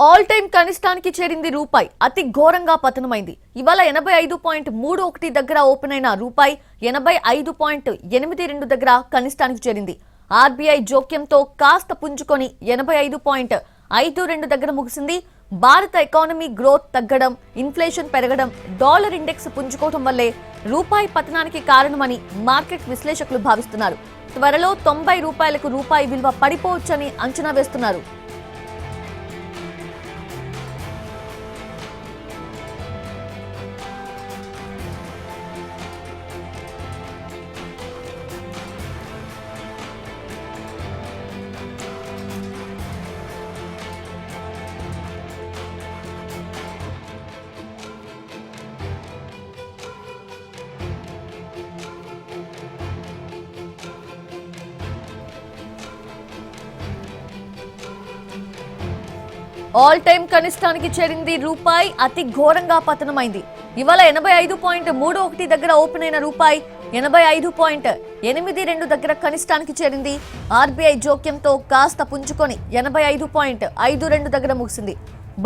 All time కనిష్టానికి చేరింది రూపాయి అతి ఘోరంగా పతనమైంది. ఇవాళ 85.31 దగ్గర ఓపెన్ అయిన రూపాయి 85.82 దగ్గర కనిష్టానికి చేరింది. ఆర్బీఐ జోక్యంతో కాస్త పుంజుకొని 85.52 దగ్గర ముగిసింది. భారత ఎకానమీ గ్రోత్ తగ్గడం, ఇన్ఫ్లేషన్ పెరగడం, డాలర్ ఇండెక్స్ పుంజుకోవడం వల్లే రూపాయి పతనానికి కారణమని మార్కెట్ విశ్లేషకులు భావిస్తున్నారు. త్వరలో 90 రూపాయలకు రూపాయి విలువ పడిపోవచ్చని అంచనా వేస్తున్నారు. ఆల్ టైమ్ కనిష్టానికి చేరింది రూపాయి అతి ఘోరంగా పతనమైంది. ఇవాళ 85.31 దగ్గర ఓపెన్ అయిన రూపాయి 85.82 దగ్గర కనిష్టానికి చేరింది. ఆర్బీఐ జోక్యంతో కాస్త పుంజుకొని 85.52 దగ్గర ముగిసింది.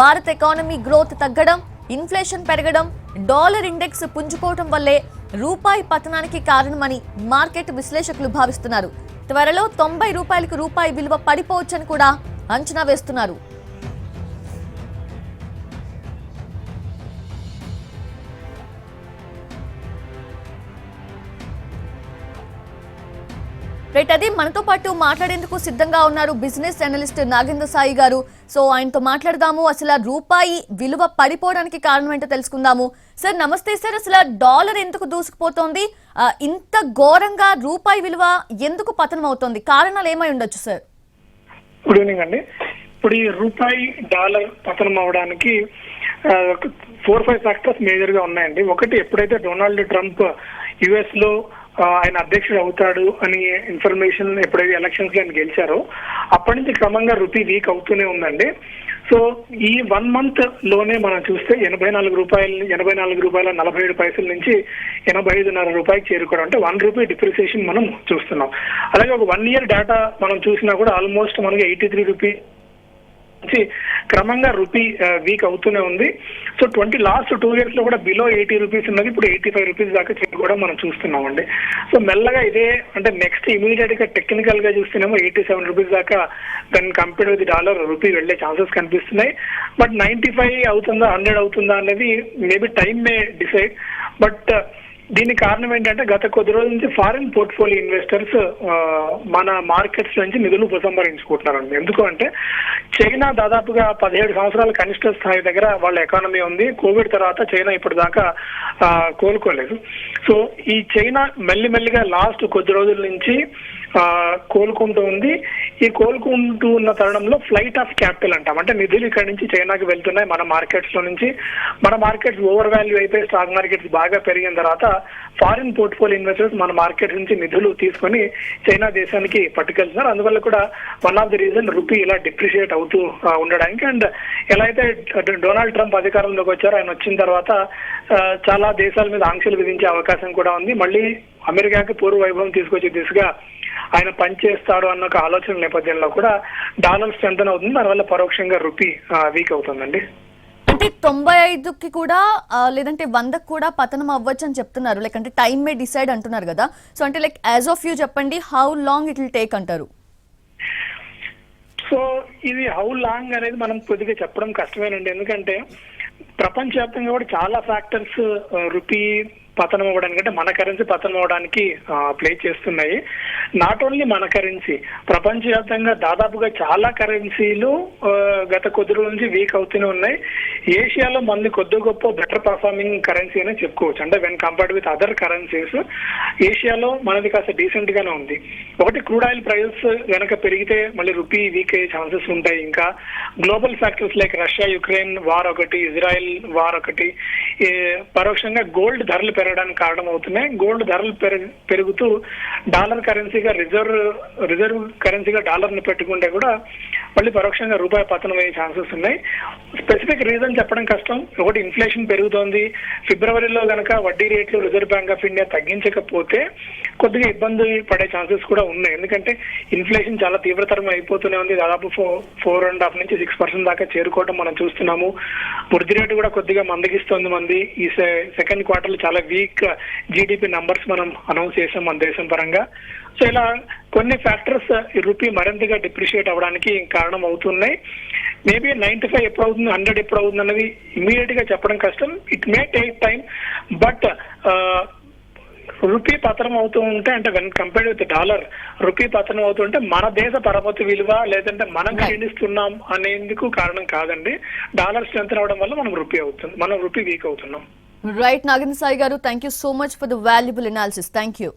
భారత ఎకానమీ గ్రోత్ తగ్గడం, ఇన్ఫ్లేషన్ పెరగడం, డాలర్ ఇండెక్స్ పుంజుకోవడం వల్లే రూపాయి పతనానికి కారణమని మార్కెట్ విశ్లేషకులు భావిస్తున్నారు. త్వరలో 90 రూపాయలకు రూపాయి విలువ పడిపోవచ్చని కూడా అంచనా వేస్తున్నారు. రైట్, అది మనతో పాటు మాట్లాడేందుకు సిద్ధంగా ఉన్నారు బిజినెస్ అనలిస్ట్ నాగేంద్ర సాయి గారు. సో ఆయనతో మాట్లాడదాము. అసలు రూపాయి విలువ పడిపోవడానికి కారణం ఏంటో తెలుసుకుందాము. సార్ నమస్తే సార్. అసలు డాలర్ ఎందుకు దూసుకుపోతోంది? ఇంత ఘోరంగా రూపాయి విలువ ఎందుకు పతనం అవుతోంది? కారణాలు ఏమై ఉండొచ్చు సార్? గుడ్ ఈవినింగ్ అండి. ఇప్పుడు ఈ రూపాయి డాలర్ పతనం అవడానికి 4-5 ఫ్యాక్టర్స్ మేజర్ గా ఉన్నాయండి. ఒకటి, ఎప్పుడైతే డొనాల్డ్ ట్రంప్ యుఎస్ లో ఆయన అధ్యక్షుడు అవుతాడు అని ఇన్ఫర్మేషన్ ఎప్పుడైతే ఎలక్షన్స్ లో ఆయన గెలిచారో అప్పటి నుంచి క్రమంగా రూపీ వీక్ అవుతూనే ఉందండి. సో ఈ 1 మంత్ లోనే మనం చూస్తే 84 రూపాయల 47 పైసల నుంచి 85.5 రూపాయకి చేరుకోవడం, అంటే 1 రూపీ డిప్రిసియేషన్ మనం చూస్తున్నాం. అలాగే ఒక 1 ఇయర్ డేటా మనం చూసినా కూడా ఆల్మోస్ట్ మనకి 83 రూపీ నుంచి క్రమంగా రూపీ వీక్ అవుతూనే ఉంది. సో లాస్ట్ 2 ఇయర్స్ లో కూడా బిలో 80 రూపీస్ ఉన్నది ఇప్పుడు 85 రూపీస్ దాకా కూడా మనం చూస్తున్నామండి. సో మెల్లగా ఇదే, అంటే నెక్స్ట్ ఇమీడియట్ గా టెక్నికల్ గా చూస్తేనేమో 87 రూపీస్ దాకా దాన్ని కంపేర్ విత్ డాలర్ రూపీ వెళ్లే ఛాన్సెస్ కనిపిస్తున్నాయి. బట్ 95 అవుతుందా 100 అవుతుందా అనేది maybe time May decide. But దీనికి కారణం ఏంటంటే గత కొద్ది రోజుల నుంచి ఫారిన్ పోర్ట్ఫోలియో ఇన్వెస్టర్స్ మన మార్కెట్స్ నుంచి నిధులు ఉపసంహరించుకుంటున్నారండి. ఎందుకు అంటే చైనా దాదాపుగా 17 సంవత్సరాల కనిష్ట స్థాయి దగ్గర వాళ్ళ ఎకానమీ ఉంది. కోవిడ్ తర్వాత చైనా ఇప్పటిదాకా కోలుకోలేదు. సో ఈ చైనా మెల్లిమెల్లిగా లాస్ట్ కొద్ది రోజుల నుంచి కోలుకుంటూ ఉంది. ఈ కోలుకుంటూ ఉన్న తరుణంలో ఫ్లైట్ ఆఫ్ క్యాపిటల్ అంటాం, అంటే నిధులు ఇక్కడి నుంచి చైనాకి వెళ్తున్నాయి మన మార్కెట్స్ లో నుంచి. మన మార్కెట్స్ ఓవర్ వాల్యూ అయిపోయి స్టాక్ మార్కెట్స్ బాగా పెరిగిన తర్వాత ఫారిన్ పోర్ట్ఫోలియో ఇన్వెస్టర్స్ మన మార్కెట్ నుంచి నిధులు తీసుకొని చైనా దేశానికి పట్టుకెళ్తున్నారు. అందువల్ల కూడా one of the reason rupee ఇలా డిప్రిషియేట్ అవుతూ ఉండడానికి. అండ్ ఎలా అయితే డొనాల్డ్ ట్రంప్ అధికారంలోకి వచ్చారో, ఆయన వచ్చిన తర్వాత చాలా దేశాల మీద ఆంక్షలు విధించే అవకాశం కూడా ఉంది. మళ్ళీ అమెరికాకి పూర్వ వైభవం తీసుకొచ్చే దిశగా ఆయన పనిచేస్తాడు అన్న ఒక ఆలోచన నేపథ్యంలో కూడా డాలర్ స్ట్రెంథెన్ అవుతుంది. దానివల్ల పరోక్షంగా రూపీ వీక్ అవుతుందండి. అంటే 95కి కూడా లేదంటే 100కి కూడా పతనం అవ్వచ్చు అని చెప్తున్నారు. లైక్ అంటే టైం మే డిసైడ్ అంటున్నారు కదా. సో అంటే లైక్ యాజ్ ఆఫ్ యూ చెప్పండి, how long it will take అంటారు? సో ఇది హౌ లాంగ్ అనేది మనం కొద్దిగా చెప్పడం కష్టమేనండి. ఎందుకంటే ప్రపంచవ్యాప్తంగా కూడా చాలా ఫ్యాక్టర్స్ రూపీ పతనం అవ్వడానికి, అంటే మన కరెన్సీ పతనం అవ్వడానికి ప్లే చేస్తున్నాయి. నాట్ ఓన్లీ మన కరెన్సీ, ప్రపంచవ్యాప్తంగా దాదాపుగా చాలా కరెన్సీలు గత కొద్ది రోజుల నుంచి వీక్ అవుతూనే ఉన్నాయి. ఏషియాలో మనది కొద్ది గొప్ప బెటర్ పర్ఫార్మింగ్ కరెన్సీ అని చెప్పుకోవచ్చు. అంటే when compared with other currencies ఏషియాలో మనది కాస్త డీసెంట్ గానే ఉంది. ఒకటి, క్రూడ్ ఆయిల్ ప్రైజెస్ కనుక పెరిగితే మళ్ళీ రూపీ వీక్ అయ్యే ఛాన్సెస్ ఉంటాయి. ఇంకా global factors like Russia Ukraine war ఒకటి, ఇజ్రాయెల్ వార్ ఒకటి, పరోక్షంగా గోల్డ్ ధరలు పెరగడానికి కారణం అవుతున్నాయి. గోల్డ్ ధరలు పెరుగుతూ డాలర్ కరెన్సీగా రిజర్వ్ కరెన్సీగా డాలర్ ని పెట్టుకుంటే కూడా మళ్ళీ పరోక్షంగా రూపాయి పతనం అయ్యే ఛాన్సెస్ ఉన్నాయి. స్పెసిఫిక్ రీజన్ చెప్పడం కష్టం. ఒకటి ఇన్ఫ్లేషన్ పెరుగుతోంది. ఫిబ్రవరిలో గనక వడ్డీ రేట్లు రిజర్వ్ బ్యాంక్ ఆఫ్ ఇండియా తగ్గించకపోతే కొద్దిగా ఇబ్బంది పడే ఛాన్సెస్ కూడా ఉన్నాయి. ఎందుకంటే ఇన్ఫ్లేషన్ చాలా తీవ్రతరం అయిపోతూనే ఉంది. దాదాపు 4.5 నుంచి 6% దాకా చేరుకోవడం మనం చూస్తున్నాము. వృద్ధి రేటు కూడా కొద్దిగా మందగిస్తోంది. ఈ సెకండ్ క్వార్టర్ చాలా వీక్ జీడిపి నంబర్స్ మనం అనౌన్స్ చేసాం మన దేశం పరంగా. సో ఇలా కొన్ని ఫ్యాక్టర్స్ ఈ రూపీ మరింతగా డిప్రిషియేట్ అవ్వడానికి కారణం అవుతున్నాయి. మేబీ 95 ఎప్పుడు అవుతుంది, 100 ఎప్పుడు అవుతుంది అన్నది ఇమీడియట్ గా చెప్పడం కష్టం. It may take time. But rupee పతనం అవుతూ ఉంటే, అంటే when compared with dollar rupee పతనం అవుతుంటే మన దేశ పరపతి విలువ లేదంటే మనం క్షీణిస్తున్నాం అనేందుకు కారణం కాదండి. డాలర్ స్ట్రెంత్ అవడం వల్ల మనం రూపీ వీక్ అవుతున్నాం. రైట్ నాగేంద్ర సాయి గారు, thank you so much for the valuable analysis. Thank you.